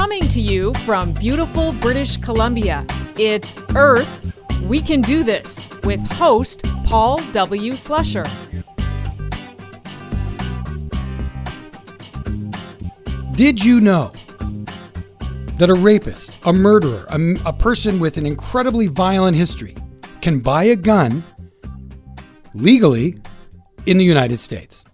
Coming to you from beautiful British Columbia, it's Earth, We Can Do This with host Paul W. Slusher. Did you know that a rapist, a murderer, a person with an incredibly violent history can buy a gun legally in the United States?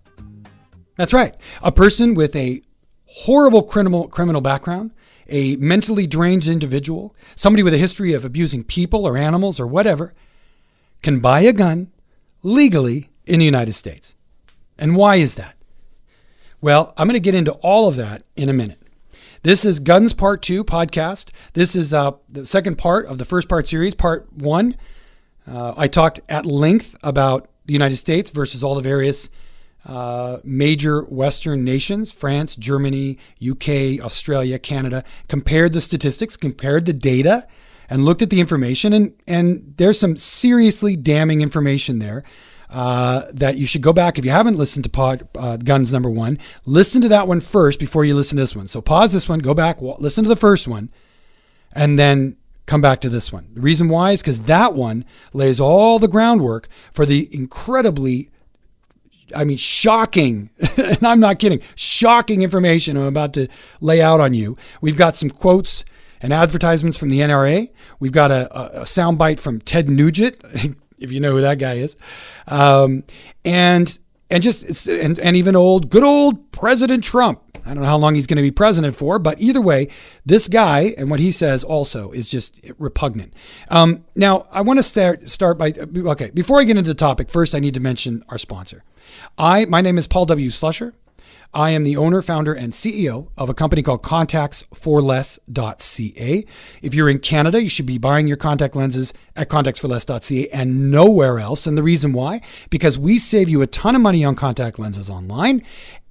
That's right. A person with a horrible criminal background, a mentally deranged individual, somebody with a history of abusing people or animals or whatever, can buy a gun legally in the United States. And why is that? Well, I'm going to get into all of that in a minute. This is Guns Part 2 podcast. This is the second part of the first part series, Part 1. I talked at length about the United States versus all the various major Western nations, France, Germany, UK, Australia, Canada, compared the statistics, compared the data, and looked at the information. And there's some seriously damning information there that you should go back. If you haven't listened to Guns number 1, listen to that one first before you listen to this one. So pause this one, go back, listen to the first one, and then come back to this one. The reason why is because that one lays all the groundwork for the incredibly, shocking, and I'm not kidding, shocking information I'm about to lay out on you. We've got some quotes and advertisements from the N.R.A. We've got a soundbite from Ted Nugent, if you know who that guy is, and even good old President Trump. I don't know how long he's going to be president for, but either way, this guy and what he says also is just repugnant. Now, I want to start by, before I get into the topic, first I need to mention our sponsor. My name is Paul W. Slusher. I am the owner, founder, and CEO of a company called contactsforless.ca. If you're in Canada, you should be buying your contact lenses at contactsforless.ca and nowhere else. And the reason why? Because we save you a ton of money on contact lenses online,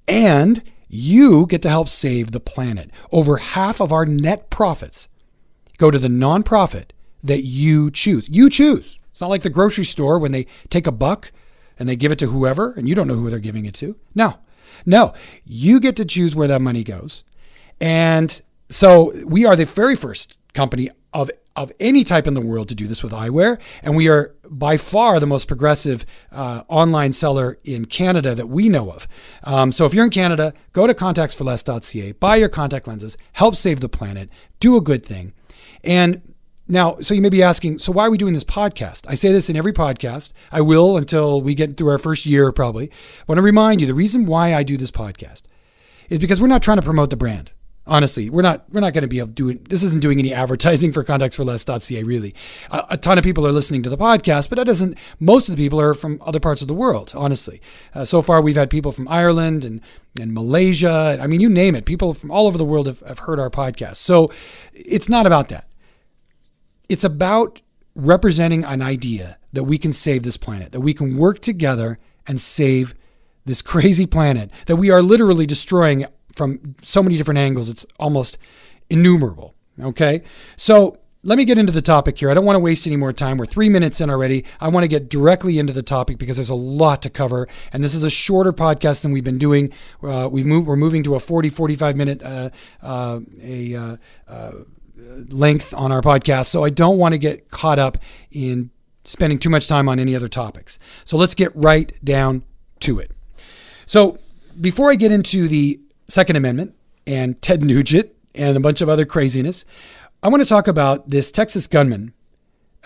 and you get to help save the planet. Over half of our net profits go to the nonprofit that you choose. You choose. It's not like the grocery store when they take a buck and they give it to whoever, and you don't know who they're giving it to. No, you get to choose where that money goes. And so we are the very first company of any type in the world to do this with eyewear. And we are by far the most progressive online seller in Canada that we know of. So if you're in Canada, go to contactsforless.ca, buy your contact lenses, help save the planet, do a good thing. And now, so you may be asking, so why are we doing this podcast? I say this in every podcast. I will until we get through our first year probably. I want to remind you, the reason why I do this podcast is because we're not trying to promote the brand. Honestly, we're not going to be able to do it. This isn't doing any advertising for contactsforless.ca really. A ton of people are listening to the podcast, but most of the people are from other parts of the world, honestly. So far, we've had people from Ireland and Malaysia. You name it. People from all over the world have heard our podcast. So it's not about that. It's about representing an idea that we can save this planet, that we can work together and save this crazy planet that we are literally destroying from so many different angles. It's almost innumerable. Okay. So let me get into the topic here. I don't want to waste any more time. We're 3 minutes in already. I want to get directly into the topic because there's a lot to cover. And this is a shorter podcast than we've been doing. We're moving to a 45 minute, length on our podcast. So I don't want to get caught up in spending too much time on any other topics. So let's get right down to it. So before I get into the Second Amendment and Ted Nugent and a bunch of other craziness, I want to talk about this Texas gunman,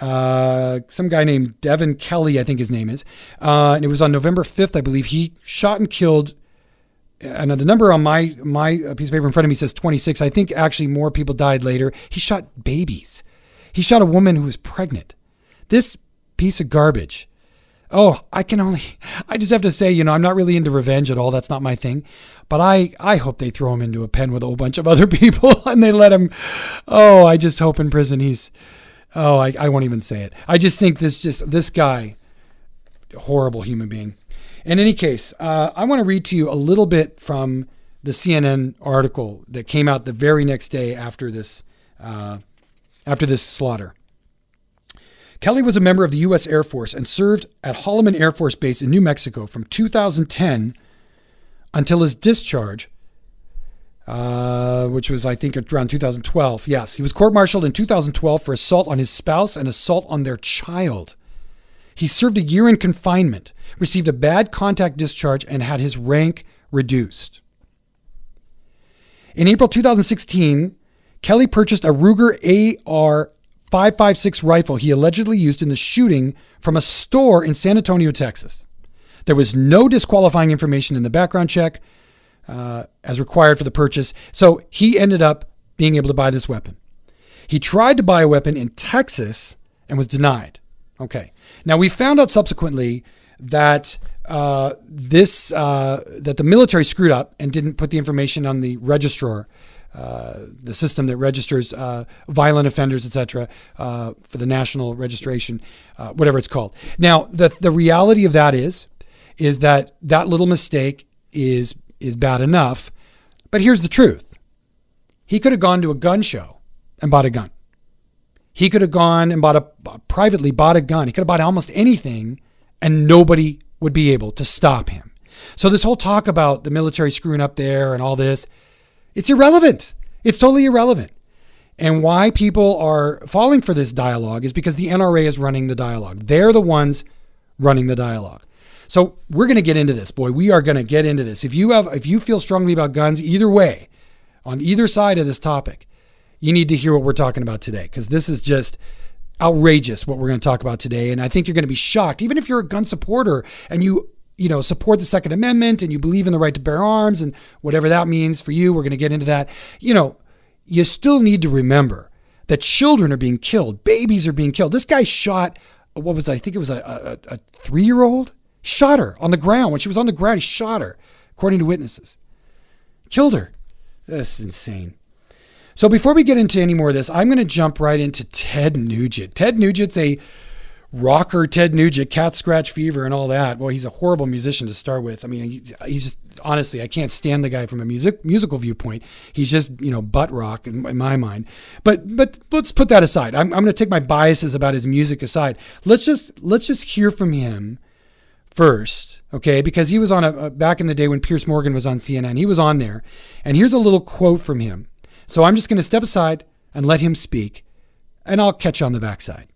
some guy named Devin Kelly, I think his name is. And it was on November 5th, I believe. He shot and killed, and the number on my piece of paper in front of me says 26. I think actually more people died later. He shot babies. He shot a woman who was pregnant. This piece of garbage. Oh, I just have to say, I'm not really into revenge at all. That's not my thing. But I hope they throw him into a pen with a whole bunch of other people and they let him. Oh, I just hope in prison I won't even say it. I just think this guy, horrible human being. In any case, I want to read to you a little bit from the CNN article that came out the very next day after this slaughter. Kelly was a member of the U.S. Air Force and served at Holloman Air Force Base in New Mexico from 2010 until his discharge which was, I think, around 2012. Yes, he was court-martialed in 2012 for assault on his spouse and assault on their child. He served a year in confinement, received a bad contact discharge, and had his rank reduced. In April 2016, Kelly purchased a Ruger AR-556 rifle he allegedly used in the shooting from a store in San Antonio, Texas. There was no disqualifying information in the background check as required for the purchase, so he ended up being able to buy this weapon. He tried to buy a weapon in Texas and was denied. Okay. Now, we found out subsequently that that the military screwed up and didn't put the information on the registrar, the system that registers violent offenders, etc., for the national registration, whatever it's called. Now, the reality of that is that little mistake is bad enough. But here's the truth. He could have gone to a gun show and bought a gun. He could have gone and privately bought a gun. He could have bought almost anything, and nobody would be able to stop him. So this whole talk about the military screwing up there and all this, it's irrelevant. It's totally irrelevant. And why people are falling for this dialogue is because the N.R.A. is running the dialogue. They're the ones running the dialogue. So we're going to get into this, boy. We are going to get into this. If you feel strongly about guns, either way, on either side of this topic, you need to hear what we're talking about today, because this is just outrageous what we're going to talk about today. And I think you're going to be shocked, even if you're a gun supporter and you support the Second Amendment and you believe in the right to bear arms and whatever that means for you. We're going to get into that. You still need to remember that children are being killed. Babies are being killed. This guy shot, I think it was a 3-year-old. He shot her on the ground. When she was on the ground, he shot her, according to witnesses. Killed her. That's insane. So before we get into any more of this, I'm going to jump right into Ted Nugent. Ted Nugent's a rocker, Ted Nugent, Cat Scratch Fever and all that. Well, he's a horrible musician to start with. I mean, he's just, honestly, I can't stand the guy from a musical viewpoint. He's just, butt rock in my mind. But let's put that aside. I'm going to take my biases about his music aside. Let's just hear from him first, okay? Because he was on back in the day when Piers Morgan was on CNN. He was on there. And here's a little quote from him. So I'm just going to step aside and let him speak, and I'll catch you on the backside.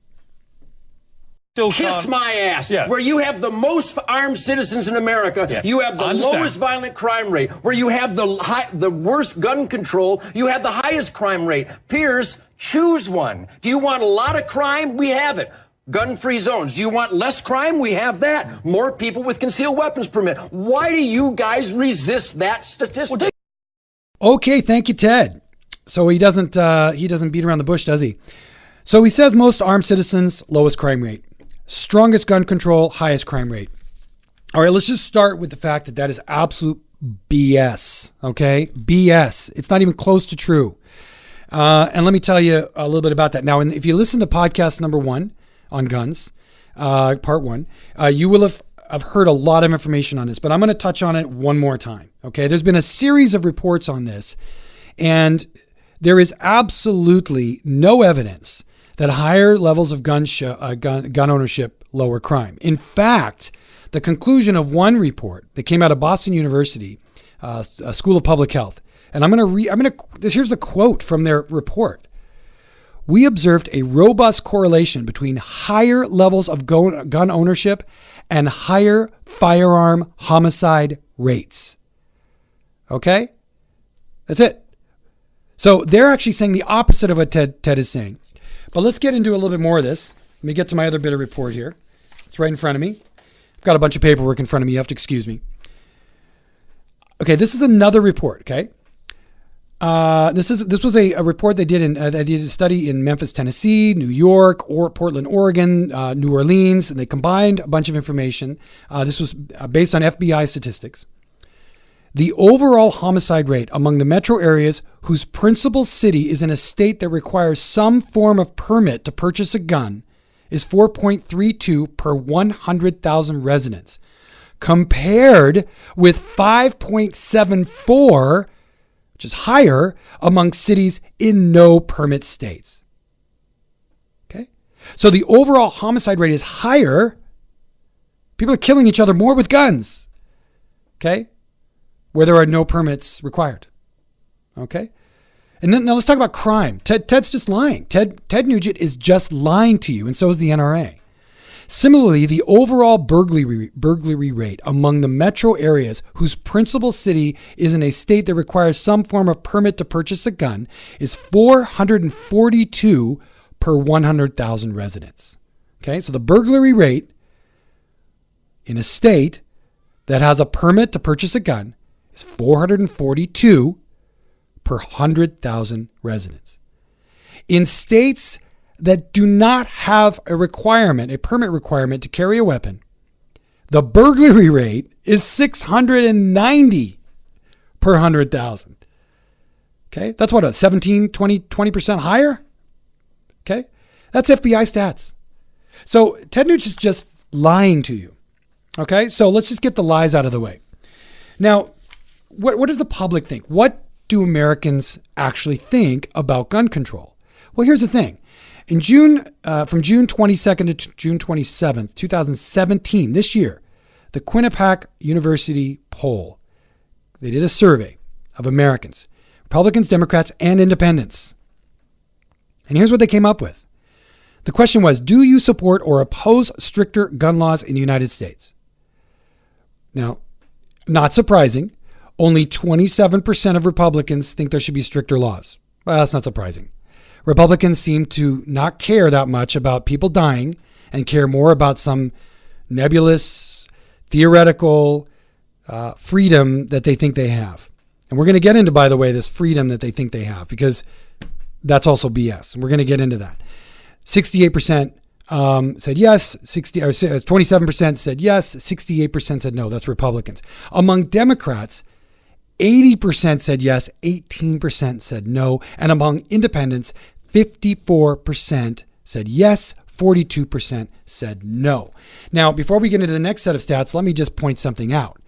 Kiss my ass. Yes. Where you have the most armed citizens in America, yes. You have the lowest violent crime rate. Where you have the worst gun control, you have the highest crime rate. Piers, choose one. Do you want a lot of crime? We have it. Gun-free zones. Do you want less crime? We have that. More people with concealed weapons permit. Why do you guys resist that statistic? Okay, thank you, Ted. So he doesn't beat around the bush, does he? So he says most armed citizens, lowest crime rate. Strongest gun control, highest crime rate. All right, let's just start with the fact that is absolute BS, okay? BS. It's not even close to true. And let me tell you a little bit about that. Now, if you listen to podcast number 1 on guns, part 1, you will have heard a lot of information on this, but I'm going to touch on it one more time, okay? There's been a series of reports on this, and there is absolutely no evidence that higher levels of gun ownership lower crime. In fact, the conclusion of one report that came out of Boston University, School of Public Health, and here's a quote from their report. We observed a robust correlation between higher levels of gun ownership and higher firearm homicide rates. Okay? That's it. So they're actually saying the opposite of what Ted is saying. But let's get into a little bit more of this. Let me get to my other bit of report here. It's right in front of me. I've got a bunch of paperwork in front of me. You have to excuse me. Okay, this is another report, okay? This was a report they did they did a study in Memphis, Tennessee, New York, or Portland, Oregon, New Orleans, and they combined a bunch of information. This was based on FBI statistics. The overall homicide rate among the metro areas whose principal city is in a state that requires some form of permit to purchase a gun is 4.32 per 100,000 residents, compared with 5.74, which is higher, among cities in no permit states. Okay? So the overall homicide rate is higher. People are killing each other more with guns. Okay? Where there are no permits required. Okay. And then now let's talk about crime. Ted's just lying. Ted Nugent is just lying to you, and so is the N.R.A. Similarly, the overall burglary rate among the metro areas whose principal city is in a state that requires some form of permit to purchase a gun is 442 per 100,000 residents. Okay, so the burglary rate in a state that has a permit to purchase a gun is 442 per 100,000 residents. In states that do not have a permit requirement to carry a weapon, the burglary rate is 690 per 100,000. Okay, that's what, 17, 20% higher? Okay, that's FBI stats. So Ted Nugent's just lying to you. Okay, so let's just get the lies out of the way. Now, what does the public think? What do Americans actually think about gun control? Well, here's the thing. In June, from June 22nd to June 27th, 2017, this year, the Quinnipiac University poll, they did a survey of Americans, Republicans, Democrats, and Independents. And here's what they came up with. The question was, do you support or oppose stricter gun laws in the United States? Now, not surprising, only 27% of Republicans think there should be stricter laws. Well, that's not surprising. Republicans seem to not care that much about people dying and care more about some nebulous, theoretical freedom that they think they have. And we're going to get into, by the way, this freedom that they think they have, because that's also BS. And we're going to get into that. 68% said yes, 27% said yes, 68% said no. That's Republicans. Among Democrats, 80% said yes, 18% said no, and among independents, 54% said yes, 42% said no. Now, before we get into the next set of stats, let me just point something out.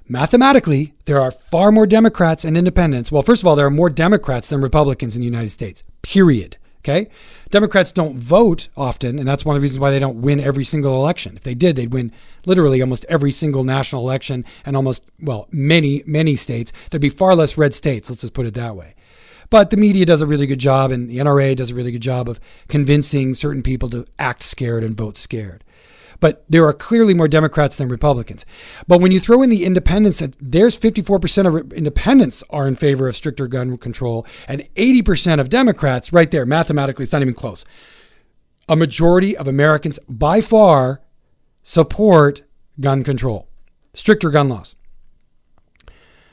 Mathematically, there are far more Democrats and independents. Well, first of all, there are more Democrats than Republicans in the United States, period. Okay? Democrats don't vote often, and that's one of the reasons why they don't win every single election. If they did, they'd win literally almost every single national election and many states. There'd be far less red states, let's just put it that way. But the media does a really good job, and the N.R.A. does a really good job of convincing certain people to act scared and vote scared. But there are clearly more Democrats than Republicans. But when you throw in the independents, there's 54% of independents are in favor of stricter gun control, and 80% of Democrats, right there, mathematically, it's not even close. A majority of Americans, by far, support gun control, stricter gun laws.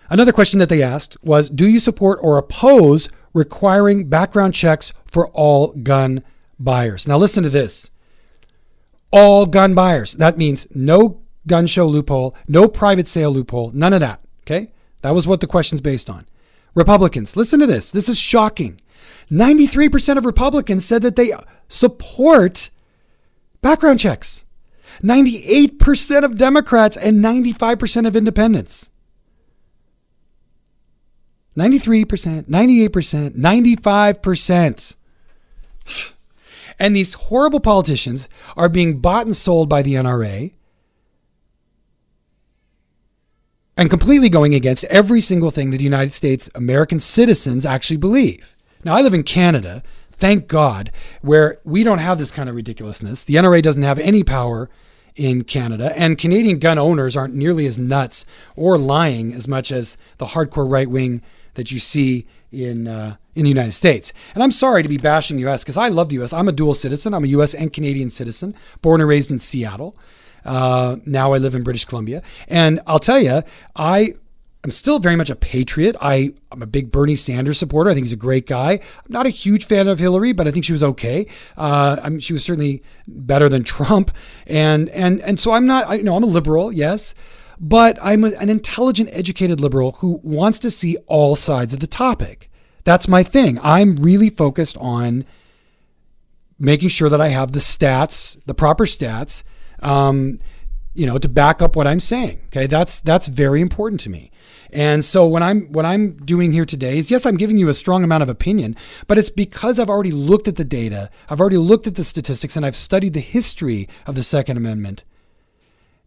Another question that they asked was, do you support or oppose requiring background checks for all gun buyers? Now listen to this. All gun buyers. That means no gun show loophole, no private sale loophole, none of that. Okay? That was what the question's based on. Republicans, listen to this. This is shocking. 93% of Republicans said that they support background checks. 98% of Democrats and 95% of independents. 93%, 98%, 95%. And these horrible politicians are being bought and sold by the N.R.A. and completely going against every single thing that the United States American citizens actually believe. Now, I live in Canada, thank God, where we don't have this kind of ridiculousness. The N.R.A. doesn't have any power in Canada, and Canadian gun owners aren't nearly as nuts or lying as much as the hardcore right wing that you see in the United States. And I'm sorry to be bashing the U.S. because I love the U.S. I'm a dual citizen. I'm a U.S. and Canadian citizen, born and raised in Seattle. Now I live in British Columbia. And I'll tell you, I'm still very much a patriot. I'm a big Bernie Sanders supporter. I think he's a great guy. I'm not a huge fan of Hillary, but I think she was okay. She was certainly better than Trump. And so I'm a liberal, yes. But I'm an intelligent, educated liberal who wants to see all sides of the topic. That's my thing. I'm really focused on making sure that I have the stats, the proper stats, to back up what I'm saying. Okay, that's very important to me. And so what I'm doing here today is, yes, I'm giving you a strong amount of opinion, but it's because I've already looked at the data, I've already looked at the statistics, and I've studied the history of the Second Amendment.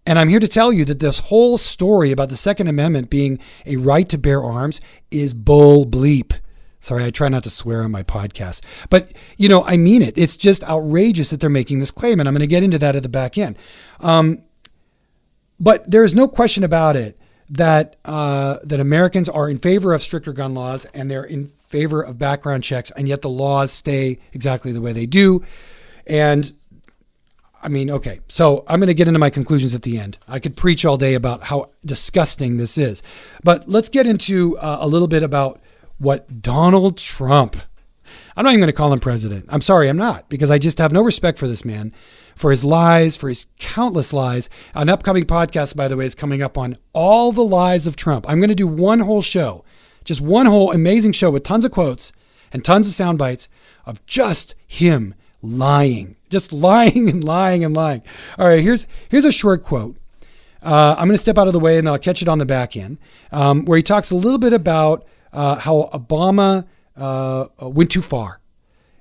And I'm here to tell you that this whole story about the Second Amendment being a right to bear arms is bull bleep. Sorry, I try not to swear on my podcast. But, I mean it. It's just outrageous that they're making this claim, and I'm going to get into that at the back end. But there is no question about it that Americans are in favor of stricter gun laws, and they're in favor of background checks, and yet the laws stay exactly the way they do. And okay, so I'm going to get into my conclusions at the end. I could preach all day about how disgusting this is. But let's get into a little bit about what Donald Trump, I'm not even going to call him president. I'm sorry, I'm not, because I just have no respect for this man, for his lies, for his countless lies. An upcoming podcast, by the way, is coming up on all the lies of Trump. I'm going to do one whole show, just one whole amazing show with tons of quotes and tons of sound bites of just him lying, just lying and lying and lying. All right, here's a short quote. I'm going to step out of the way and I'll catch it on the back end, where he talks a little bit about how Obama went too far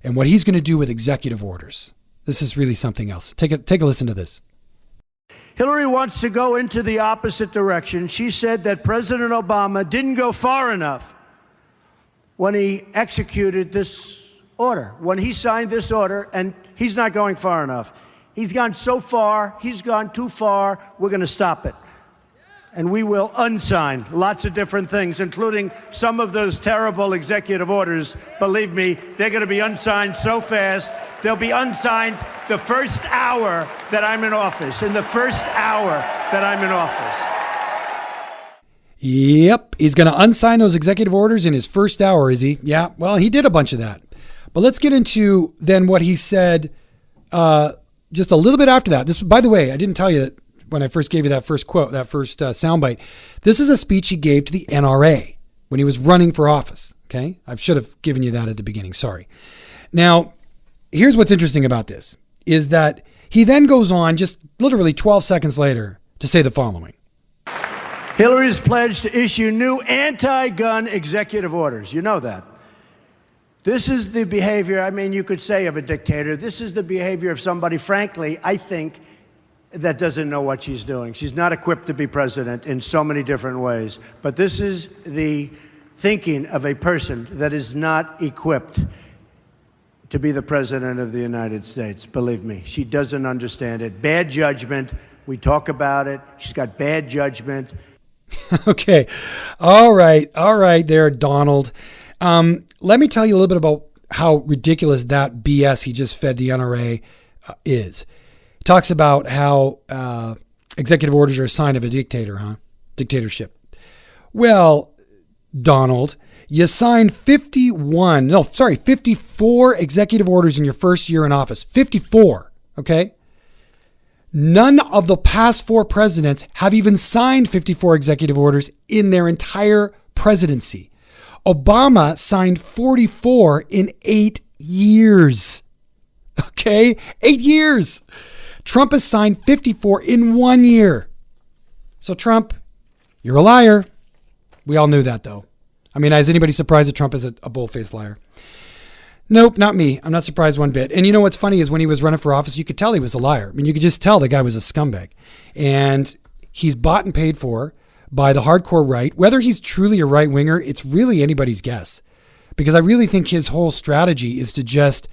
and what he's going to do with executive orders. This is really something else. Take a listen to this. Hillary wants to go into the opposite direction. She said that President Obama didn't go far enough when he executed this order, when he signed this order, and he's not going far enough. He's gone so far, he's gone too far, we're going to stop it. And we will unsign lots of different things, including some of those terrible executive orders. Believe me, they're going to be unsigned so fast. They'll be unsigned the first hour that I'm in office, in the first hour that I'm in office. Yep, he's going to unsign those executive orders in his first hour, is he? Yeah, well, he did a bunch of that. But let's get into then what he said just a little bit after that. This, by the way, I didn't tell you that when I first gave you that first quote, that first soundbite. This is a speech he gave to the N.R.A. when he was running for office. Okay, I should have given you that at the beginning. Sorry. Now, here's what's interesting about this is that he then goes on just literally 12 seconds later to say the following. Hillary's pledged to issue new anti-gun executive orders. You know that. This is the behavior, you could say, of a dictator. This is the behavior of somebody, frankly, I think, that doesn't know what she's doing. She's not equipped to be president in so many different ways. But this is the thinking of a person that is not equipped to be the president of the United States. Believe me, she doesn't understand it. Bad judgment. We talk about it. She's got bad judgment. Okay. All right there, Donald. Let me tell you a little bit about how ridiculous that BS he just fed the N.R.A. is. He talks about how executive orders are a sign of a dictatorship. Well, Donald, you signed 54 executive orders in your first year in office. 54, okay? None of the past 4 presidents have even signed 54 executive orders in their entire presidency. Obama signed 44 in 8 years. Okay? 8 years. Trump has signed 54 in 1 year. So Trump, you're a liar. We all knew that though. Is anybody surprised that Trump is a bull-faced liar? Nope, not me. I'm not surprised one bit. And you know what's funny is when he was running for office, you could tell he was a liar. You could just tell the guy was a scumbag. And he's bought and paid for by the hardcore right. Whether he's truly a right-winger, it's really anybody's guess. Because I really think his whole strategy is to just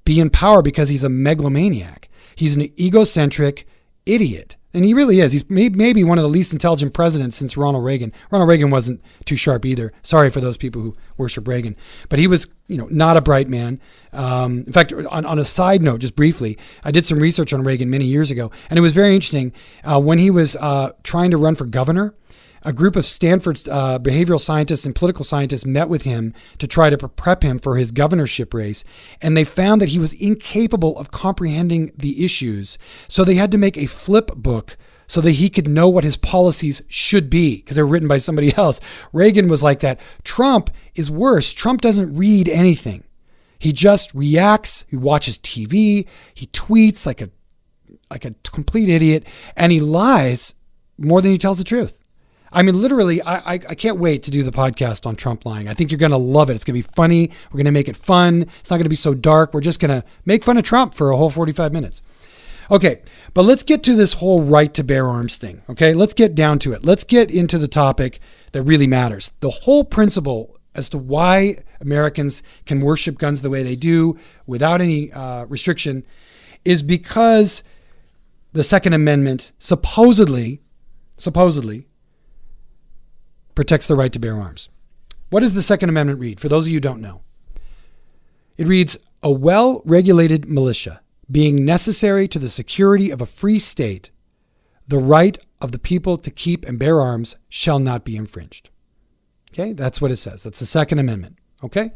be in power because he's a megalomaniac. He's an egocentric idiot. And he really is. He's maybe one of the least intelligent presidents since Ronald Reagan. Ronald Reagan wasn't too sharp either. Sorry for those people who worship Reagan. But he was, not a bright man. In fact, on a side note, just briefly, I did some research on Reagan many years ago. And it was very interesting. When he was trying to run for governor, a group of Stanford's behavioral scientists and political scientists met with him to try to prep him for his governorship race. And they found that he was incapable of comprehending the issues. So they had to make a flip book so that he could know what his policies should be because they were written by somebody else. Reagan was like that. Trump is worse. Trump doesn't read anything. He just reacts. He watches TV. He tweets like a complete idiot. And he lies more than he tells the truth. Literally, I can't wait to do the podcast on Trump lying. I think you're going to love it. It's going to be funny. We're going to make it fun. It's not going to be so dark. We're just going to make fun of Trump for a whole 45 minutes. Okay, but let's get to this whole right to bear arms thing. Okay, let's get down to it. Let's get into the topic that really matters. The whole principle as to why Americans can worship guns the way they do without any restriction is because the Second Amendment supposedly protects the right to bear arms. What does the Second Amendment read? For those of you who don't know, it reads, a well-regulated militia being necessary to the security of a free state, the right of the people to keep and bear arms shall not be infringed. Okay, that's what it says. That's the Second Amendment. Okay,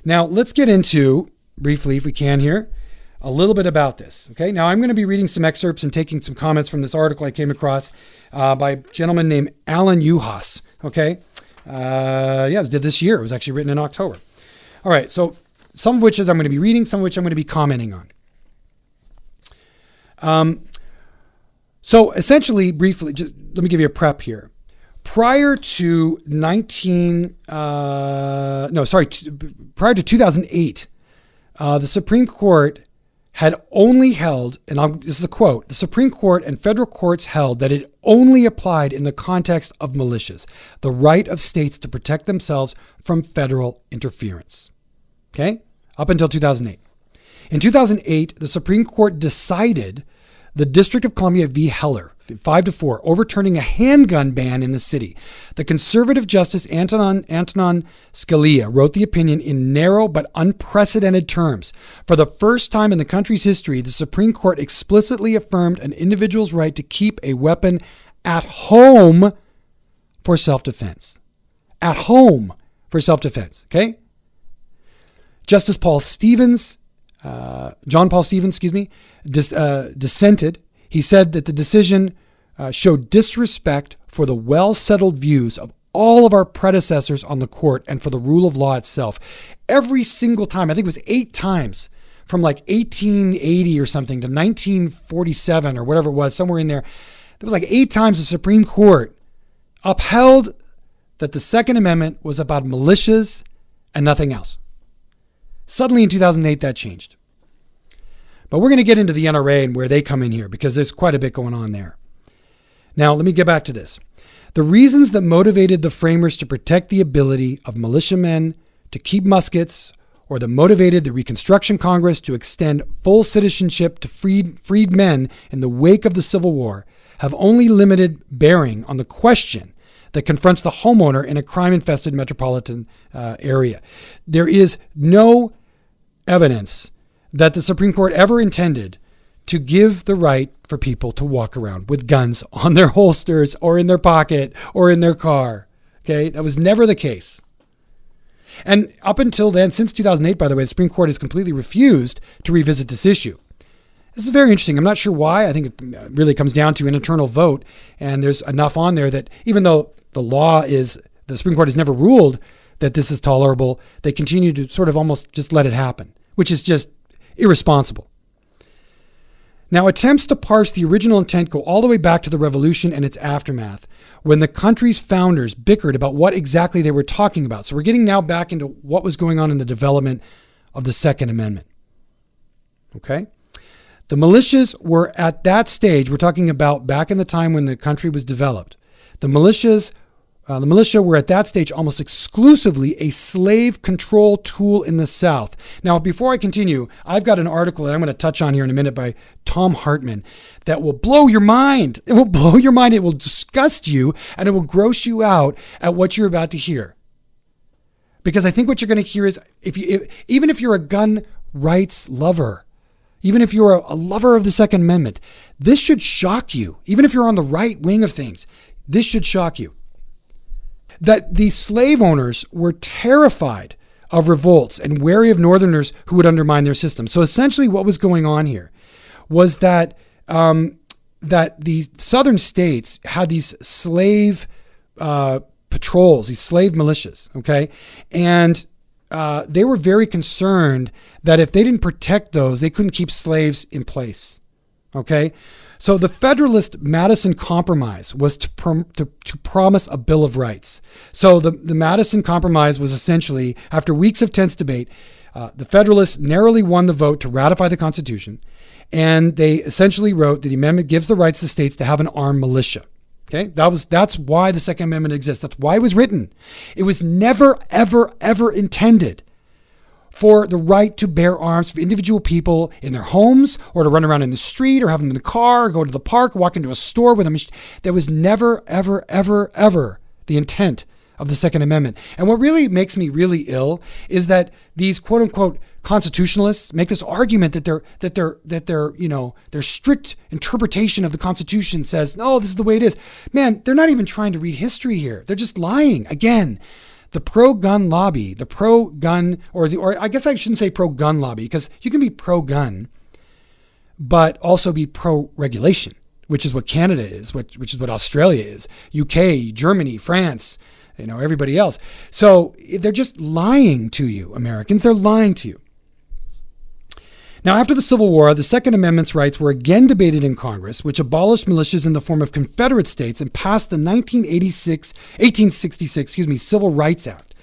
now let's get into, briefly if we can here, a little bit about this. Okay, now I'm going to be reading some excerpts and taking some comments from this article I came across by a gentleman named Alan Uhas. Okay, it was this year. It was actually written in October. All right, so some of which is I'm going to be reading, some of which I'm going to be commenting on. So essentially, briefly, just let me give you a prep here. Prior to 2008, the Supreme Court had only held, and this is a quote, the Supreme Court and federal courts held that it only applied in the context of militias, the right of states to protect themselves from federal interference. Okay? Up until 2008. In 2008, the Supreme Court decided the District of Columbia v. Heller, 5-4, overturning a handgun ban in the city. The conservative Justice Antonin Scalia wrote the opinion in narrow but unprecedented terms. For the first time in the country's history, the Supreme Court explicitly affirmed an individual's right to keep a weapon at home for self-defense. At home for self-defense, okay? Justice John Paul Stevens, dissented. He said that the decision showed disrespect for the well-settled views of all of our predecessors on the court and for the rule of law itself. Every single time, I think it was 8 times, from like 1880 or something to 1947 or whatever it was, somewhere in there, there was like 8 times the Supreme Court upheld that the Second Amendment was about militias and nothing else. Suddenly in 2008, that changed. But we're going to get into the N.R.A. and where they come in here because there's quite a bit going on there. Now, let me get back to this. The reasons that motivated the framers to protect the ability of militiamen to keep muskets, or that motivated the Reconstruction Congress to extend full citizenship to freed men in the wake of the Civil War, have only limited bearing on the question that confronts the homeowner in a crime-infested metropolitan area. There is no evidence that the Supreme Court ever intended to give the right for people to walk around with guns on their holsters or in their pocket or in their car. Okay, that was never the case. And up until then, since 2008, by the way, the Supreme Court has completely refused to revisit this issue. This is very interesting. I'm not sure why. I think it really comes down to an internal vote, and there's enough on there that even though the Supreme Court has never ruled that this is tolerable, they continue to sort of almost just let it happen, which is just irresponsible. Now, attempts to parse the original intent go all the way back to the Revolution and its aftermath, when the country's founders bickered about what exactly they were talking about. So we're getting now back into what was going on in the development of the Second Amendment. Okay? The militias were at that stage, we're talking about back in the time when the country was developed. The militia were at that stage almost exclusively a slave control tool in the South. Now, before I continue, I've got an article that I'm going to touch on here in a minute by Tom Hartman that will blow your mind. It will blow your mind. It will disgust you, and it will gross you out at what you're about to hear. Because I think what you're going to hear is, even if you're a gun rights lover, even if you're a lover of the Second Amendment, this should shock you. Even if you're on the right wing of things, this should shock you. That the slave owners were terrified of revolts and wary of Northerners who would undermine their system. So essentially what was going on here was that the southern states had these slave patrols, these slave militias, okay? And they were very concerned that if they didn't protect those, they couldn't keep slaves in place, okay? So the Federalist Madison Compromise was to promise a Bill of Rights. So the Madison Compromise was essentially, after weeks of tense debate, the Federalists narrowly won the vote to ratify the Constitution, And they essentially wrote that the amendment gives the rights to states to have an armed militia. Okay, that's why the Second Amendment exists. That's why it was written. It was never, ever, ever intended for the right to bear arms for individual people in their homes, or to run around in the street, or have them in the car, or go to the park, or walk into a store with them. That was never, ever, ever, ever the intent of the Second Amendment. And what really makes me really ill is that these quote unquote constitutionalists make this argument that their strict interpretation of the Constitution says, no, this is the way it is. Man, they're not even trying to read history here. They're just lying. Again, the pro-gun lobby, the pro-gun, or I guess I shouldn't say pro-gun lobby, because you can be pro-gun, but also be pro-regulation, which is what Canada is, which is what Australia is, UK, Germany, France, everybody else. So they're just lying to you, Americans. They're lying to you. Now, after the Civil War, the Second Amendment's rights were again debated in Congress, which abolished militias in the form of Confederate states and passed the 1866 Civil Rights Act,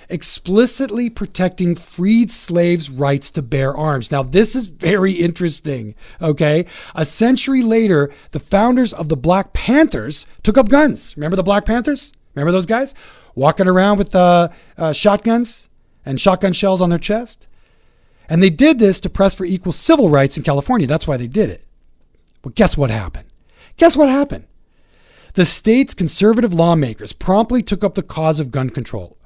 explicitly protecting freed slaves' rights to bear arms. Now, this is very interesting, okay? A century later, the founders of the Black Panthers took up guns. Remember the Black Panthers? Remember those guys? Walking around with shotguns and shotgun shells on their chest? And they did this to press for equal civil rights in California. That's why they did it. But guess what happened? Guess what happened? The state's conservative lawmakers promptly took up the cause of gun control.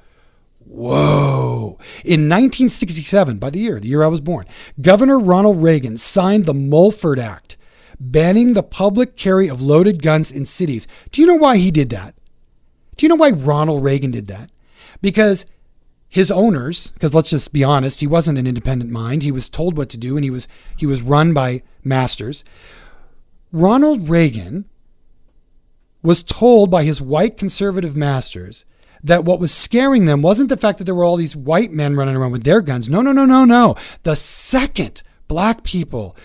Whoa. In 1967, the year I was born, Governor Ronald Reagan signed the Mulford Act, banning the public carry of loaded guns in cities. Do you know why he did that? Do you know why Ronald Reagan did that? Because his owners, because let's just be honest, he wasn't an independent mind. He was told what to do, and he was run by masters. Ronald Reagan was told by his white conservative masters that what was scaring them wasn't the fact that there were all these white men running around with their guns. No. The second black people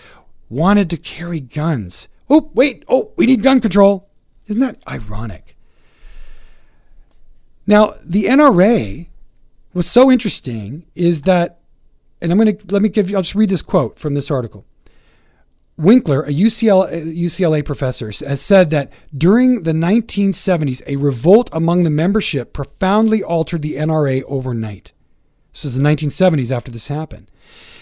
wanted to carry guns. We need gun control. Isn't that ironic? Now, the N.R.A., what's so interesting is that, and I'll just read this quote from this article. Winkler, a UCLA professor, has said that during the 1970s, a revolt among the membership profoundly altered the N.R.A. overnight. This was the 1970s after this happened.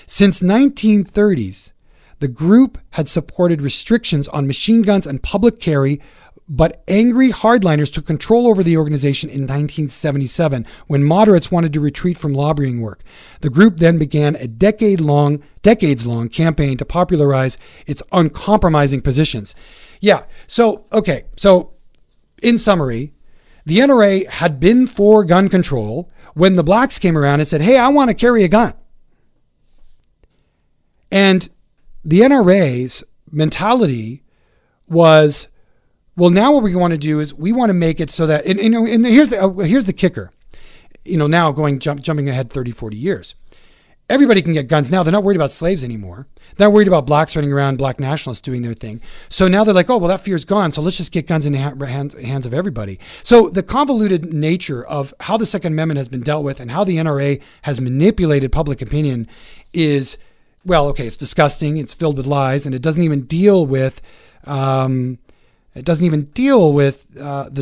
Since 1930s, the group had supported restrictions on machine guns and public carry, but angry hardliners took control over the organization in 1977 when moderates wanted to retreat from lobbying work. The group then began a decades-long campaign to popularize its uncompromising positions. Yeah, so in summary, the N.R.A. had been for gun control when the blacks came around and said, hey, I want to carry a gun. And the N.R.A.'s mentality was, well, now what we want to do is we want to make it so that, and here's the kicker, now jumping ahead 30, 40 years. Everybody can get guns now. They're not worried about slaves anymore. They're not worried about blacks running around, black nationalists doing their thing. So now they're like, oh, well, that fear's gone. So let's just get guns in the hands of everybody. So the convoluted nature of how the Second Amendment has been dealt with and how the N.R.A. has manipulated public opinion is, it's disgusting. It's filled with lies, and it doesn't even deal with the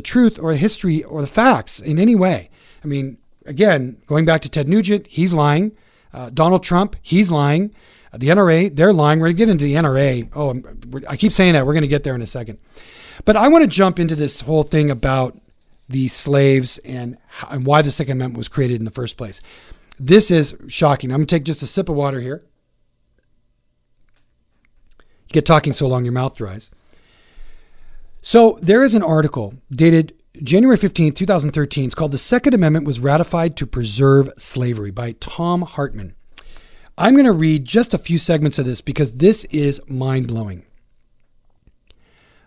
truth or history or the facts in any way. I mean, again, going back to Ted Nugent, he's lying. Donald Trump, he's lying. The N.R.A., they're lying. We're going to get into the N.R.A. I keep saying that. We're going to get there in a second. But I want to jump into this whole thing about the slaves and why the Second Amendment was created in the first place. This is shocking. I'm going to take just a sip of water here. You get talking so long, your mouth dries. So there is an article dated January 15th, 2013. It's called "The Second Amendment Was Ratified to Preserve Slavery" by Tom Hartman. I'm going to read just a few segments of this because this is mind-blowing.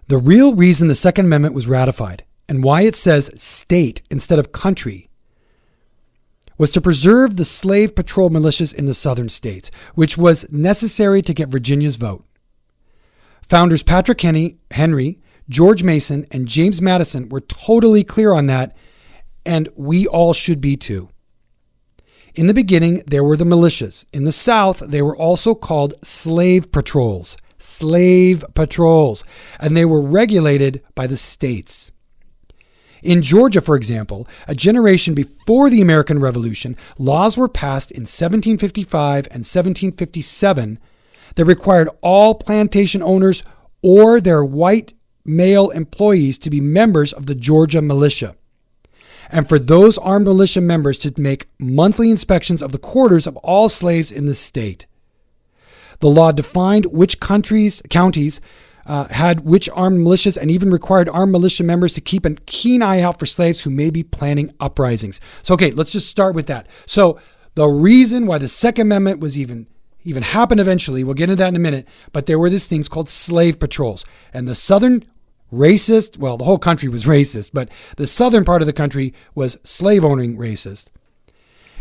The real reason the Second Amendment was ratified and why it says state instead of country was to preserve the slave patrol militias in the southern states, which was necessary to get Virginia's vote. Founders Patrick Henry, George Mason, and James Madison were totally clear on that, and we all should be too. In the beginning, there were the militias. In the South, they were also called slave patrols. slave patrols, and they were regulated by the states. In Georgia, for example, a generation before the American Revolution, laws were passed in 1755 and 1757 that required all plantation owners or their white male employees to be members of the Georgia militia, and for those armed militia members to make monthly inspections of the quarters of all slaves in the state. The law defined which counties had which armed militias, and even required armed militia members to keep a keen eye out for slaves who may be planning uprisings. So, okay, let's just start with that. So the reason why the Second Amendment was even happened eventually, we'll get into that in a minute, but there were these things called slave patrols. And the southern racist, well, the whole country was racist, but the southern part of the country was slave-owning racist.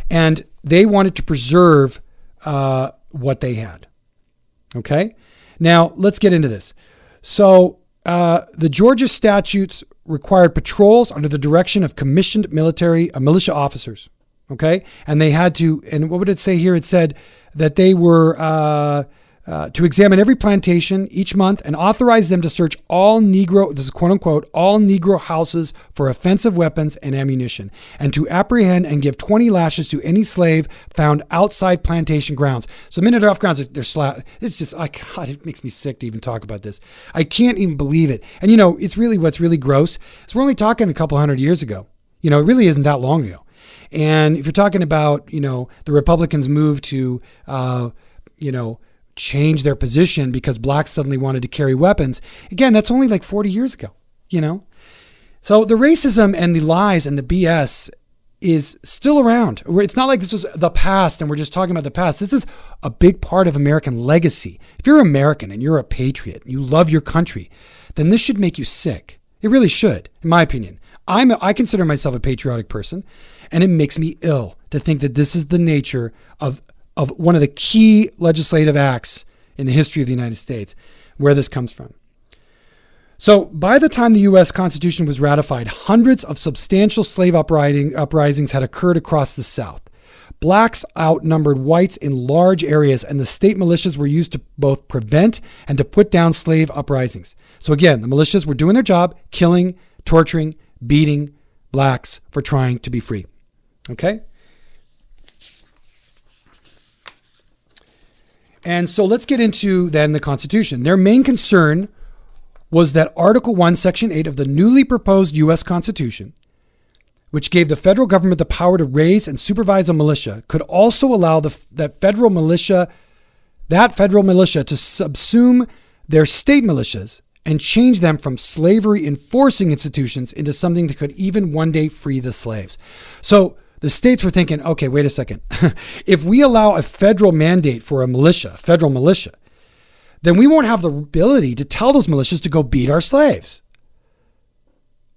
And they wanted to preserve what they had. Okay? Now, let's get into this. So, the Georgia statutes required patrols under the direction of commissioned militia officers. Okay? And they had to, and what would it say here? It said that they were to examine every plantation each month and authorize them to search all Negro, this is quote unquote, all Negro houses for offensive weapons and ammunition, and to apprehend and give 20 lashes to any slave found outside plantation grounds. So minute off grounds, they're it's just, God, it makes me sick to even talk about this. I can't even believe it. And it's really, what's really gross is we're only talking a couple hundred years ago. It really isn't that long ago. And if you're talking about, the Republicans moved to, change their position because blacks suddenly wanted to carry weapons. Again, that's only like 40 years ago, So the racism and the lies and the BS is still around. It's not like this was the past and we're just talking about the past. This is a big part of American legacy. If you're American and you're a patriot, you love your country, then this should make you sick. It really should, in my opinion. I consider myself a patriotic person, and it makes me ill to think that this is the nature of one of the key legislative acts in the history of the United States, where this comes from. So by the time the U.S. Constitution was ratified, hundreds of substantial slave uprisings had occurred across the South. Blacks outnumbered whites in large areas, and the state militias were used to both prevent and to put down slave uprisings. So again, the militias were doing their job, killing, torturing, beating blacks for trying to be free. Okay? And so let's get into then the Constitution. Their main concern was that Article 1, Section 8 of the newly proposed U.S. Constitution, which gave the federal government the power to raise and supervise a militia, could also allow that federal militia to subsume their state militias and change them from slavery enforcing institutions into something that could even one day free the slaves. So the states were thinking, okay, wait a second. If we allow a federal mandate for a federal militia, then we won't have the ability to tell those militias to go beat our slaves,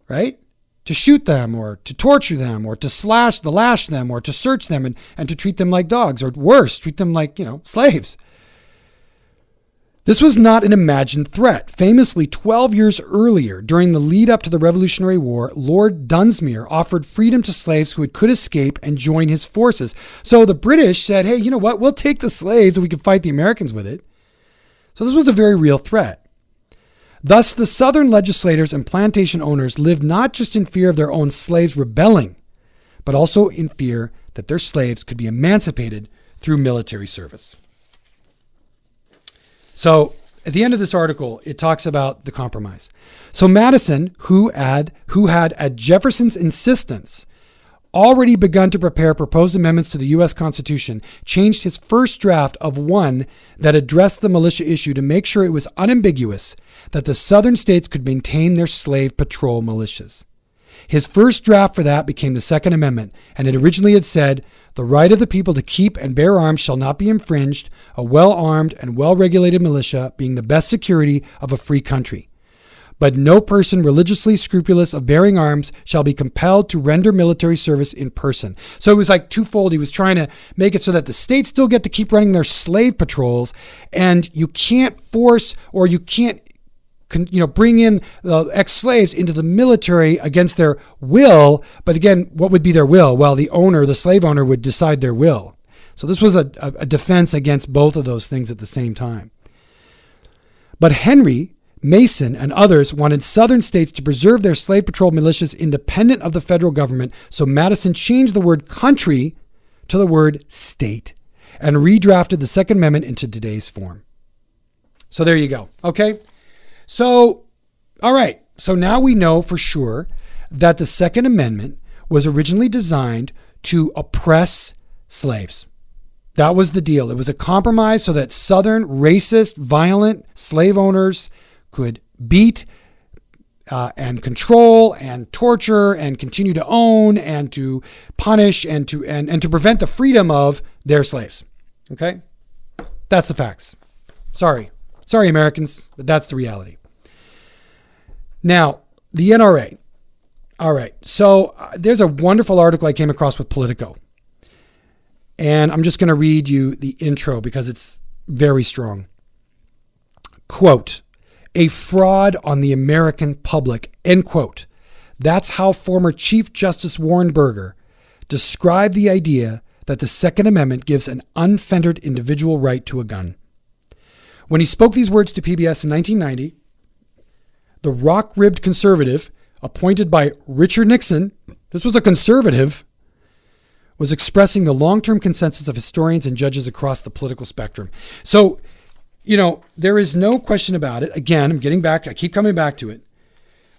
right? To shoot them or to torture them or to lash them or to search them and to treat them like dogs, or worse, treat them like, slaves. This was not an imagined threat. Famously, 12 years earlier, during the lead up to the Revolutionary War, Lord Dunsmuir offered freedom to slaves who could escape and join his forces. So the British said, hey, you know what? We'll take the slaves and we can fight the Americans with it. So this was a very real threat. Thus, the Southern legislators and plantation owners lived not just in fear of their own slaves rebelling, but also in fear that their slaves could be emancipated through military service. So at the end of this article, it talks about the compromise. So Madison, who had at Jefferson's insistence already begun to prepare proposed amendments to the U.S. Constitution, changed his first draft of one that addressed the militia issue to make sure it was unambiguous that the Southern states could maintain their slave patrol militias. His first draft for that became the Second Amendment, and it originally had said, "The right of the people to keep and bear arms shall not be infringed, a well-armed and well-regulated militia being the best security of a free country. But no person religiously scrupulous of bearing arms shall be compelled to render military service in person." So it was like twofold. He was trying to make it so that the states still get to keep running their slave patrols, and you can't force or you can't bring in the ex-slaves into the military against their will. But again, what would be their will? Well, the slave owner would decide their will. So this was a defense against both of those things at the same time. But Henry, Mason, and others wanted southern states to preserve their slave patrol militias independent of the federal government, so Madison changed the word country to the word state and redrafted the Second Amendment into today's form. So there you go. Okay. So, all right. So now we know for sure that the Second Amendment was originally designed to oppress slaves. That was the deal. It was a compromise so that Southern racist, violent slave owners could beat and control and torture and continue to own and to punish and to prevent the freedom of their slaves. Okay? That's the facts. Sorry, Americans, but that's the reality. Now, the N.R.A. All right. So there's a wonderful article I came across with Politico. And I'm just going to read you the intro because it's very strong. Quote, "A fraud on the American public," end quote. That's how former Chief Justice Warren Burger described the idea that the Second Amendment gives an unfettered individual right to a gun. When he spoke these words to PBS in 1990, the rock-ribbed conservative appointed by Richard Nixon, this was a conservative, was expressing the long-term consensus of historians and judges across the political spectrum. So, there is no question about it. Again, I keep coming back to it.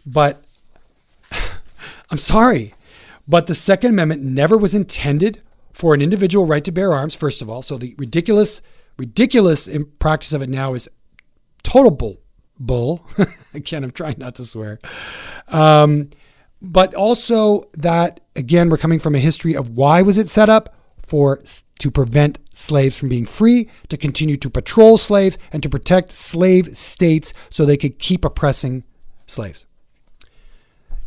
But I'm sorry, but the Second Amendment never was intended for an individual right to bear arms, first of all. So the ridiculous practice of it now is total bull. Again, I'm trying not to swear. But also that, again, we're coming from a history of why was it set up? To prevent slaves from being free, to continue to patrol slaves, and to protect slave states so they could keep oppressing slaves.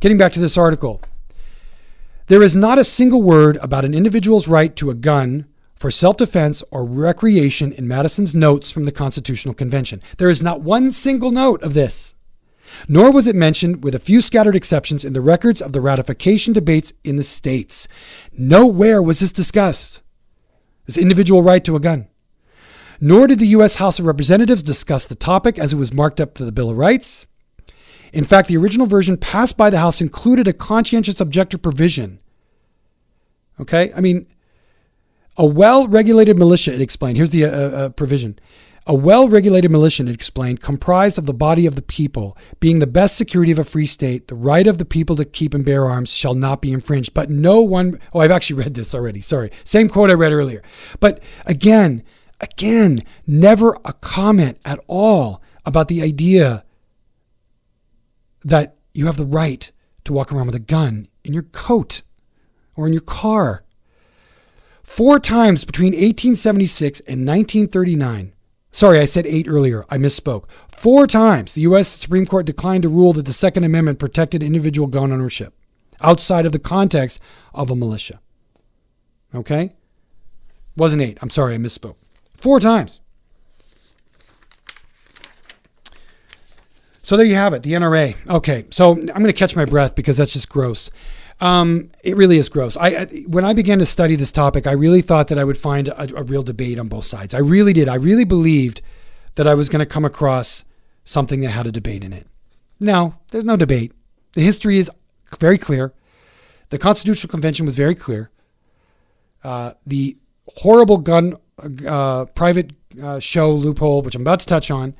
Getting back to this article. There is not a single word about an individual's right to a gun for self-defense or recreation in Madison's notes from the Constitutional Convention. There is not one single note of this. Nor was it mentioned, with a few scattered exceptions, in the records of the ratification debates in the states. Nowhere was this discussed, this individual right to a gun. Nor did the U.S. House of Representatives discuss the topic as it was marked up to the Bill of Rights. In fact, the original version passed by the House included a conscientious objector provision. Okay? A well-regulated militia, it explained. Here's the provision. A well-regulated militia, it explained, comprised of the body of the people, being the best security of a free state, the right of the people to keep and bear arms shall not be infringed. But no one... Oh, I've actually read this already. Sorry. Same quote I read earlier. But again, never a comment at all about the idea that you have the right to walk around with a gun in your coat or in your car. 4 times between 1876 and 1939... Sorry, I said 8 earlier. I misspoke. 4 times the U.S. Supreme Court declined to rule that the Second Amendment protected individual gun ownership outside of the context of a militia. Okay? Wasn't 8. I'm sorry, I misspoke. 4 times. So there you have it, the N.R.A. Okay, so I'm going to catch my breath because that's just gross. It really is gross. When I began to study this topic, I really thought that I would find a real debate on both sides. I really did. I really believed that I was going to come across something that had a debate in it. No, there's no debate. The history is very clear. The Constitutional Convention was very clear. The horrible gun private show loophole, which I'm about to touch on,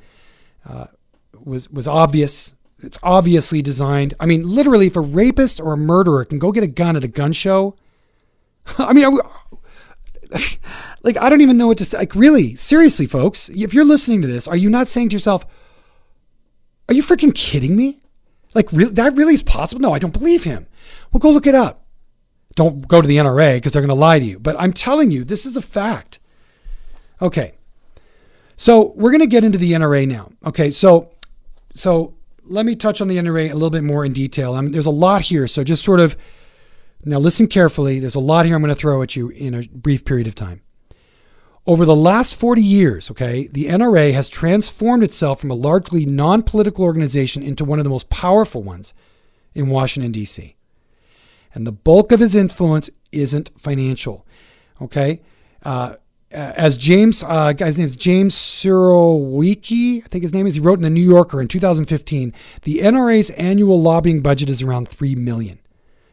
was obvious. It's obviously designed. Literally, if a rapist or a murderer can go get a gun at a gun show, I don't even know what to say. Really, seriously, folks, if you're listening to this, are you not saying to yourself, are you freaking kidding me? That really is possible? No, I don't believe him. Well, go look it up. Don't go to the N.R.A. because they're going to lie to you. But I'm telling you, this is a fact. Okay. So we're going to get into the N.R.A. now. Okay. So let me touch on the N.R.A. a little bit more in detail. There's a lot here, so just sort of, now listen carefully. There's a lot here I'm going to throw at you in a brief period of time. Over the last 40 years, okay, the N.R.A. has transformed itself from a largely non-political organization into one of the most powerful ones in Washington, D.C. And the bulk of its influence isn't financial, okay? as James, guy's name is James Surowiecki, I think his name is. He wrote in the New Yorker in 2015, the NRA's annual lobbying budget is around $3 million.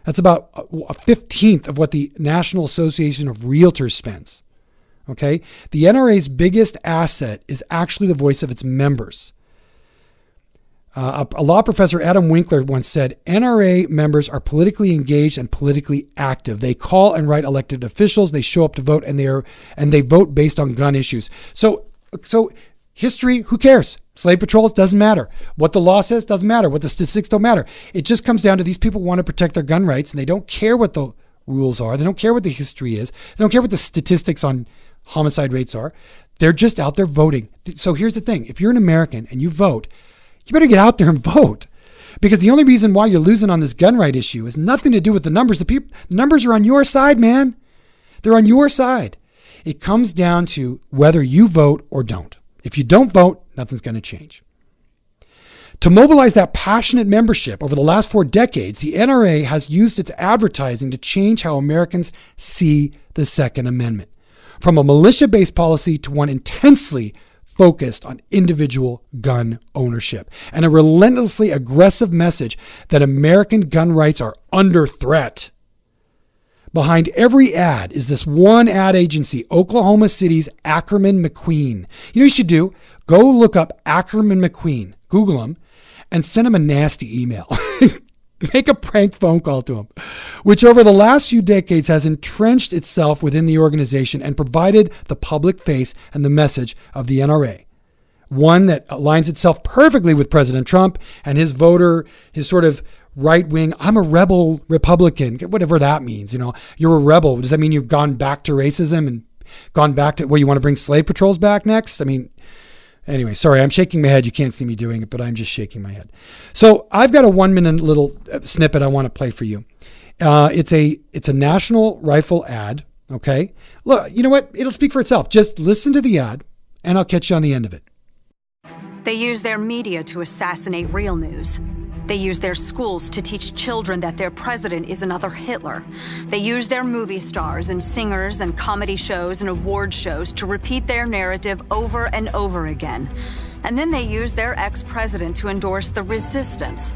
That's about a 15th of what the National Association of Realtors spends. Okay, the NRA's biggest asset is actually the voice of its members. A law professor, Adam Winkler, once said, NRA members are politically engaged and politically active. They call and write elected officials. They show up to vote, and they vote based on gun issues. So history, who cares? Slave patrols, doesn't matter. What the law says doesn't matter. What the statistics don't matter. It just comes down to these people want to protect their gun rights, and they don't care what the rules are. They don't care what the history is. They don't care what the statistics on homicide rates are. They're just out there voting. So here's the thing. If you're an American and you vote, you better get out there and vote, because the only reason why you're losing on this gun right issue is nothing to do with the numbers. The numbers are on your side, man. They're on your side. It comes down to whether you vote or don't. If you don't vote, nothing's going to change. To mobilize that passionate membership over the last 4 decades, the NRA has used its advertising to change how Americans see the Second Amendment, from a militia-based policy to one intensely focused on individual gun ownership, and a relentlessly aggressive message that American gun rights are under threat. Behind every ad is this one ad agency, Oklahoma City's Ackerman McQueen. You know what you should do? Go look up Ackerman McQueen, Google him, and send him a nasty email. Make a prank phone call to him, which over the last few decades has entrenched itself within the organization and provided the public face and the message of the NRA. One that aligns itself perfectly with President Trump and his sort of right-wing, I'm a rebel Republican, whatever that means. You know, you're a rebel. Does that mean you've gone back to racism and gone back to where you want to bring slave patrols back next? I mean, anyway, sorry, I'm shaking my head. You can't see me doing it, but I'm just shaking my head. So I've got a 1-minute little snippet I want to play for you. It's a National Rifle ad, okay? Look, you know what? It'll speak for itself. Just listen to the ad, and I'll catch you on the end of it. They use their media to assassinate real news. They use their schools to teach children that their president is another Hitler. They use their movie stars and singers and comedy shows and award shows to repeat their narrative over and over again. And then they use their ex-president to endorse the resistance,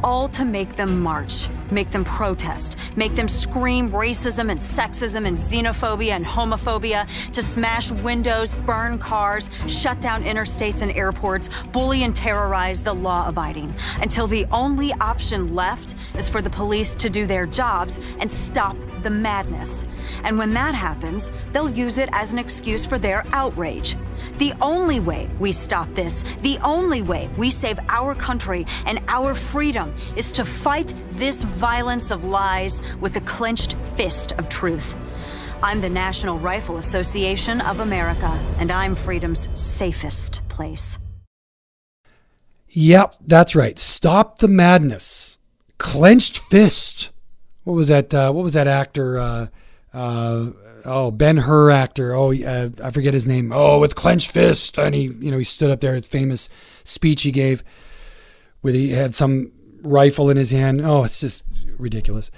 all to make them march, make them protest, make them scream racism and sexism and xenophobia and homophobia, to smash windows, burn cars, shut down interstates and airports, bully and terrorize the law-abiding, until the only option left is for the police to do their jobs and stop the madness. And when that happens, they'll use it as an excuse for their outrage. The only way we stop this, the only way we save our country and our freedom, is to fight this violence of lies with the clenched fist of truth. I'm the National Rifle Association of America, and I'm freedom's safest place. Yep, that's right. Stop the madness. Clenched fist. What was that actor? Ben-Hur actor. I forget his name. With clenched fist, and he stood up there at a famous speech he gave, where he had some rifle in his hand. It's just ridiculous.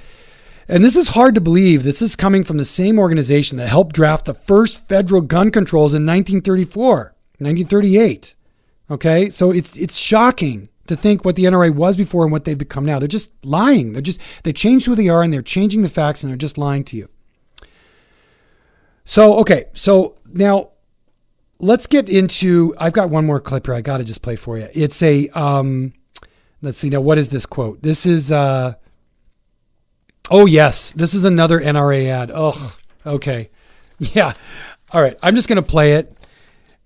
And this is hard to believe. This is coming from the same organization that helped draft the first federal gun controls in 1938. Okay, so it's shocking to think what the NRA was before and what they've become now. They're just lying. They changed who they are, and they're changing the facts, and they're just lying to you. So now let's get into, I've got one more clip here I got to just play for you. It's a, let's see now, what is this quote? This is, this is another NRA ad. Oh, okay. Yeah. All right. I'm just going to play it,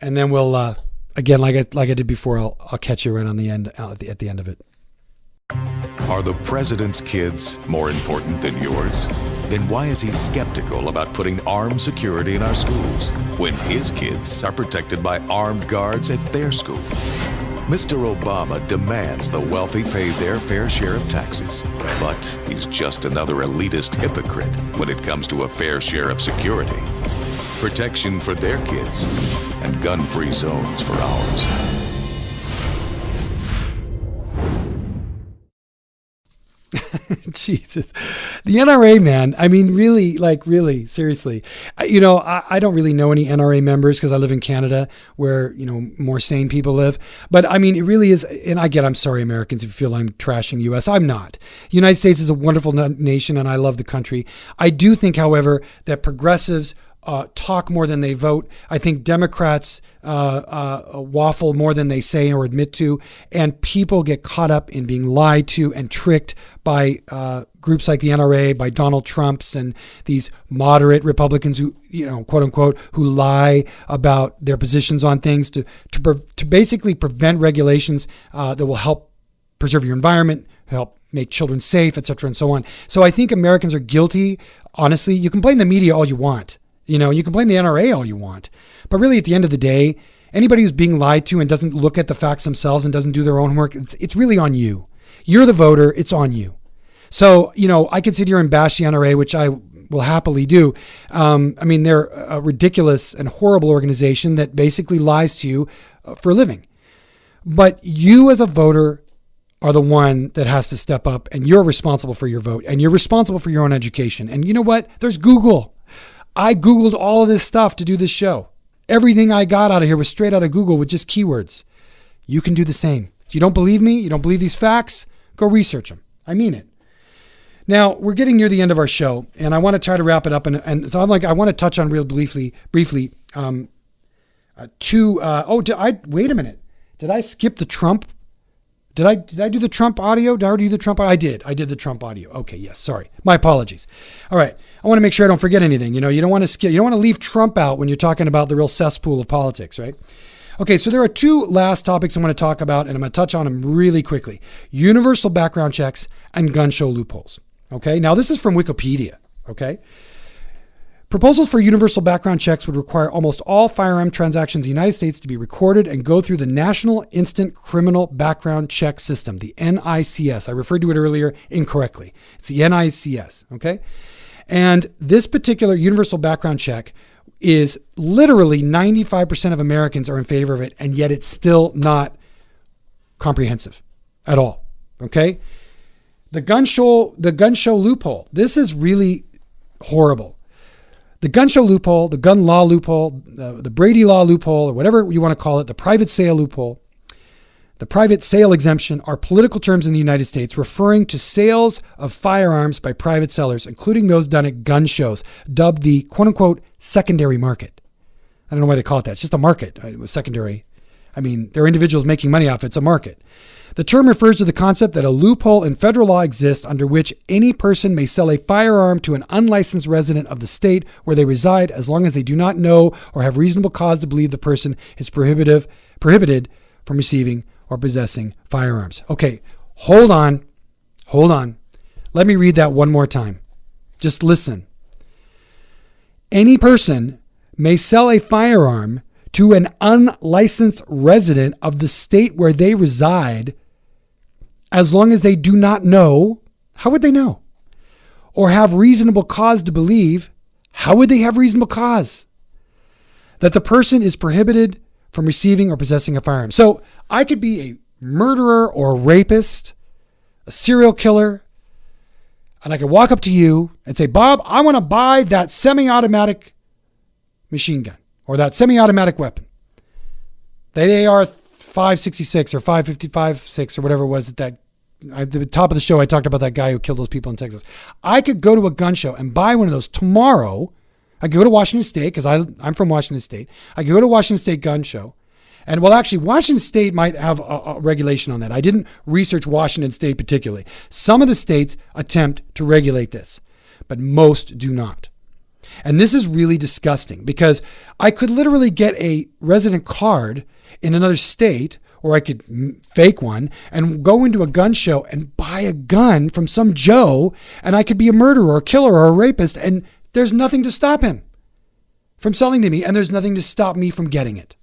and then we'll, again, like I did before, I'll catch you right on the end, at the end of it. Are the president's kids more important than yours? Then why is he skeptical about putting armed security in our schools when his kids are protected by armed guards at their school? Mr. Obama demands the wealthy pay their fair share of taxes, but he's just another elitist hypocrite when it comes to a fair share of security. Protection for their kids and gun-free zones for ours. Jesus. The N.R.A., man. I mean, really, seriously. I don't really know any N.R.A. members because I live in Canada where, more sane people live. But I mean, it really is. And I'm sorry, Americans, if you feel I'm trashing the U.S. I'm not. The United States is a wonderful nation and I love the country. I do think, however, that progressives talk more than they vote. I think Democrats waffle more than they say or admit to, and people get caught up in being lied to and tricked by groups like the N.R.A., by Donald Trump's and these moderate Republicans who, quote unquote, who lie about their positions on things to basically prevent regulations that will help preserve your environment, help make children safe, et cetera, and so on. So I think Americans are guilty. Honestly, you can blame the media all you want. You can blame the N.R.A. all you want, but really at the end of the day, anybody who's being lied to and doesn't look at the facts themselves and doesn't do their own work, it's really on you. You're the voter. It's on you. So, I could sit here and bash the N.R.A., which I will happily do. They're a ridiculous and horrible organization that basically lies to you for a living. But you as a voter are the one that has to step up, and you're responsible for your vote, and you're responsible for your own education. And you know what? There's Google. I Googled all of this stuff to do this show. Everything I got out of here was straight out of Google with just keywords. You can do the same. If you don't believe me, you don't believe these facts, go research them. I mean it. Now, we're getting near the end of our show, and I want to try to wrap it up. And so I want to touch on real briefly, wait a minute. Did I skip the Trump? Did I do the Trump audio? Did I already do the Trump audio? I did. I did the Trump audio. Okay, yes, sorry. My apologies. All right. I want to make sure I don't forget anything. You don't want to skip. You don't want to leave Trump out when you're talking about the real cesspool of politics, right? Okay, so there are two last topics I want to talk about, and I'm going to touch on them really quickly. Universal background checks and gun show loopholes. Okay, now this is from Wikipedia. Okay. Proposals for universal background checks would require almost all firearm transactions in the United States to be recorded and go through the National Instant Criminal Background Check System, the NICS. I referred to it earlier incorrectly. It's the NICS, okay? And this particular universal background check is literally 95% of Americans are in favor of it, and yet it's still not comprehensive at all, okay? The gun show loophole. This is really horrible. The gun show loophole, the gun law loophole, the Brady law loophole, or whatever you want to call it, the private sale loophole, the private sale exemption are political terms in the United States referring to sales of firearms by private sellers, including those done at gun shows, dubbed the quote-unquote secondary market. I don't know why they call it that. It's just a market. It was secondary. There are individuals making money off it. It's a market. The term refers to the concept that a loophole in federal law exists under which any person may sell a firearm to an unlicensed resident of the state where they reside as long as they do not know or have reasonable cause to believe the person is prohibited from receiving or possessing firearms. Okay, hold on. Let me read that one more time. Just listen. Any person may sell a firearm to an unlicensed resident of the state where they reside as long as they do not know. How would they know? Or have reasonable cause to believe. How would they have reasonable cause that the person is prohibited from receiving or possessing a firearm? So I could be a murderer or a rapist, a serial killer, and I could walk up to you and say, Bob, I want to buy that semi-automatic machine gun or that semi-automatic weapon, that AR-566 or 5.55.6 or whatever it was at the top of the show. I talked about that guy who killed those people in Texas. I could go to a gun show and buy one of those tomorrow. I could go to Washington State because I'm from Washington State. I could go to Washington State gun show. And well, actually, Washington State might have a regulation on that. I didn't research Washington State particularly. Some of the states attempt to regulate this, but most do not. And this is really disgusting because I could literally get a resident card in another state, or I could fake one and go into a gun show and buy a gun from some Joe, and I could be a murderer or a killer or a rapist, and there's nothing to stop him from selling to me, and there's nothing to stop me from getting it.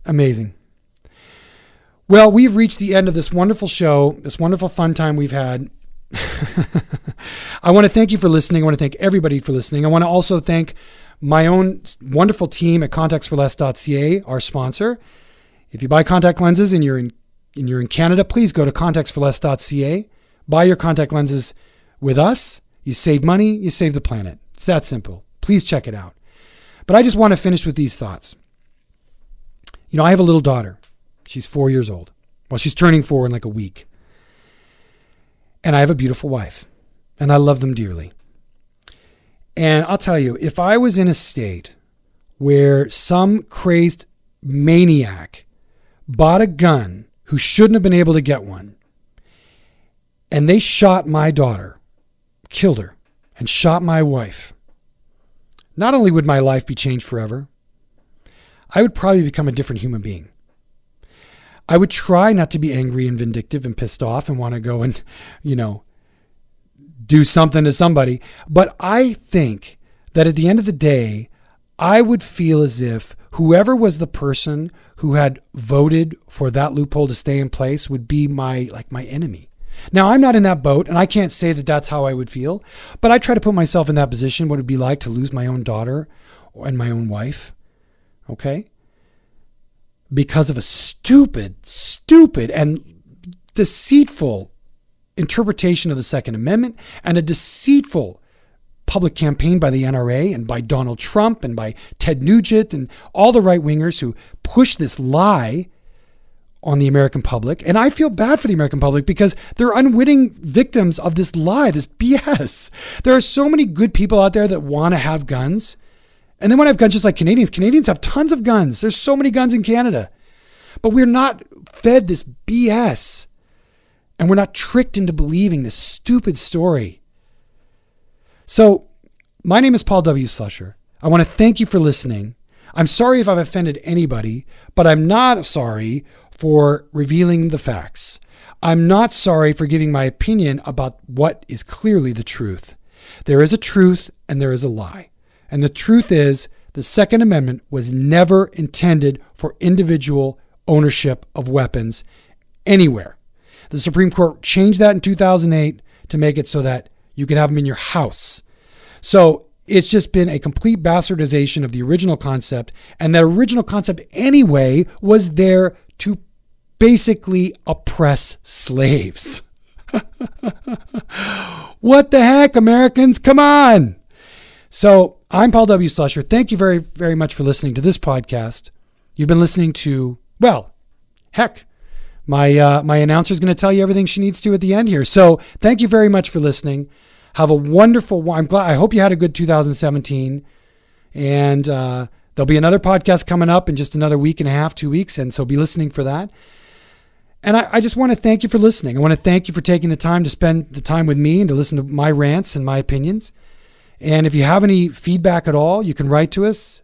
Amazing. Well, we've reached the end of this wonderful show, this wonderful fun time we've had. I want to thank you for listening. I want to thank everybody for listening. I want to also thank my own wonderful team at contactsforless.ca, our sponsor. If you buy contact lenses and you're in and you're in Canada, please go to contactsforless.ca. Buy your contact lenses with us. You save money, you save the planet. It's that simple. Please check it out. But I just want to finish with these thoughts. You know, I have a little daughter. She's 4 years old. Well, she's turning 4 in like a week. And I have a beautiful wife. And I love them dearly. And I'll tell you, if I was in a state where some crazed maniac bought a gun who shouldn't have been able to get one, and they shot my daughter, killed her, and shot my wife, not only would my life be changed forever, I would probably become a different human being. I would try not to be angry and vindictive and pissed off and want to go and, do something to somebody. But I think that at the end of the day, I would feel as if whoever was the person who had voted for that loophole to stay in place would be my enemy. Now, I'm not in that boat, and I can't say that that's how I would feel, but I try to put myself in that position, what it would be like to lose my own daughter and my own wife, okay? Because of a stupid and deceitful interpretation of the Second Amendment and a deceitful public campaign by the N.R.A. and by Donald Trump and by Ted Nugent and all the right-wingers who push this lie on the American public. And I feel bad for the American public because they're unwitting victims of this lie, this BS. There are so many good people out there that want to have guns. And they want to have guns just like Canadians. Canadians have tons of guns. There's so many guns in Canada. But we're not fed this BS. And we're not tricked into believing this stupid story. So, my name is Paul W. Slusher. I want to thank you for listening. I'm sorry if I've offended anybody, but I'm not sorry for revealing the facts. I'm not sorry for giving my opinion about what is clearly the truth. There is a truth and there is a lie. And the truth is the Second Amendment was never intended for individual ownership of weapons anywhere. The Supreme Court changed that in 2008 to make it so that you can have them in your house. So it's just been a complete bastardization of the original concept. And that original concept anyway was there to basically oppress slaves. What the heck, Americans? Come on. So I'm Paul W. Slusher. Thank you very, very much for listening to this podcast. You've been listening to, my announcer is going to tell you everything she needs to at the end here. So thank you very much for listening. Have a wonderful, I hope you had a good 2017. And there'll be another podcast coming up in just another week and a half, 2 weeks. And so be listening for that. And I just want to thank you for listening. I want to thank you for taking the time to spend the time with me and to listen to my rants and my opinions. And if you have any feedback at all, you can write to us.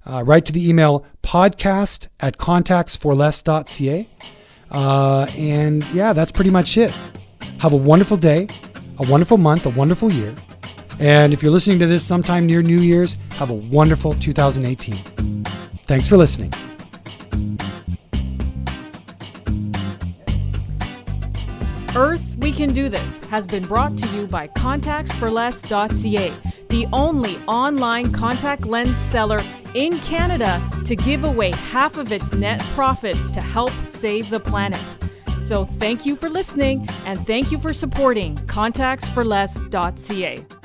Write to the email podcast@contactsforless.ca. And yeah, that's pretty much it. Have a wonderful day, a wonderful month, a wonderful year. And if you're listening to this sometime near New Year's, have a wonderful 2018. Thanks for listening. Earth, We Can Do This has been brought to you by contactsforless.ca, the only online contact lens seller in Canada to give away half of its net profits to help save the planet. So thank you for listening and thank you for supporting contactsforless.ca.